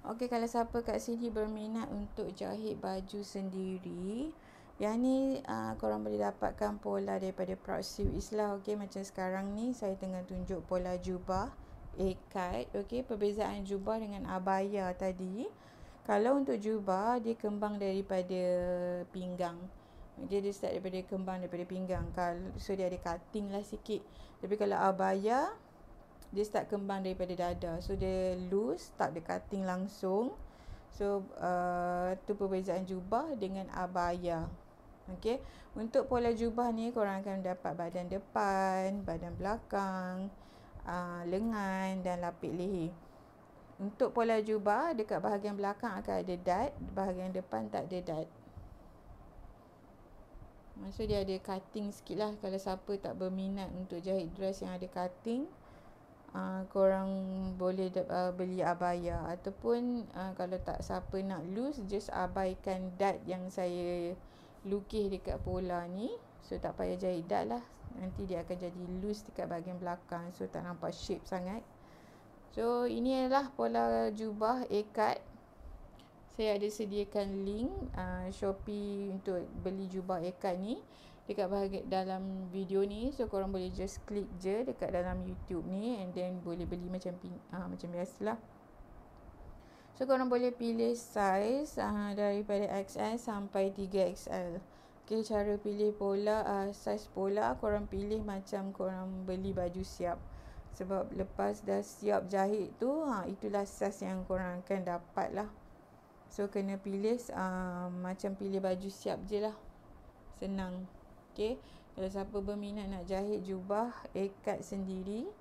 Okey, kalau siapa kat sini berminat untuk jahit baju sendiri, yang ni korang boleh dapatkan pola daripada Proud Sweets lah. Okey, macam sekarang ni saya tengah tunjuk pola jubah ikat. Okey, perbezaan jubah dengan abaya tadi. Kalau untuk jubah, dia kembang daripada pinggang. Dia start daripada kembang daripada pinggang. So dia ada cutting lah sikit. Tapi kalau abaya, dia start kembang daripada dada. So dia loose, tak ada cutting langsung. So tu perbezaan jubah dengan abaya. Okey, untuk pola jubah ni korang akan dapat badan depan, badan belakang, lengan dan lapik leher. Untuk pola jubah, dekat bahagian belakang akan ada dad, bahagian depan tak ada dad. Maksud dia ada cutting sikit lah. Kalau siapa tak berminat untuk jahit dress yang ada cutting, korang boleh beli abaya. Ataupun kalau tak siapa nak loose, just abaikan dad yang saya lukis dekat pola ni. So tak payah jahit dad lah. Nanti dia akan jadi loose dekat bahagian belakang. So tak nampak shape sangat. So ini adalah pola jubah ikat. Saya ada sediakan link Shopee untuk beli jubah ikat ni dekat bahagian dalam video ni. So korang boleh just klik je dekat dalam YouTube ni, and then boleh beli macam biasalah. So korang boleh pilih size daripada XS sampai 3XL. Okay, cara pilih pola, size pola korang pilih macam korang beli baju siap. Sebab lepas dah siap jahit tu, itulah size yang korang akan dapat lah. So kena pilih macam pilih baju siap je lah. Senang. Okay, kalau siapa berminat nak jahit jubah ikat sendiri,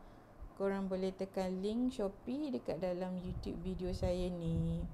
korang boleh tekan link Shopee dekat dalam YouTube video saya ni.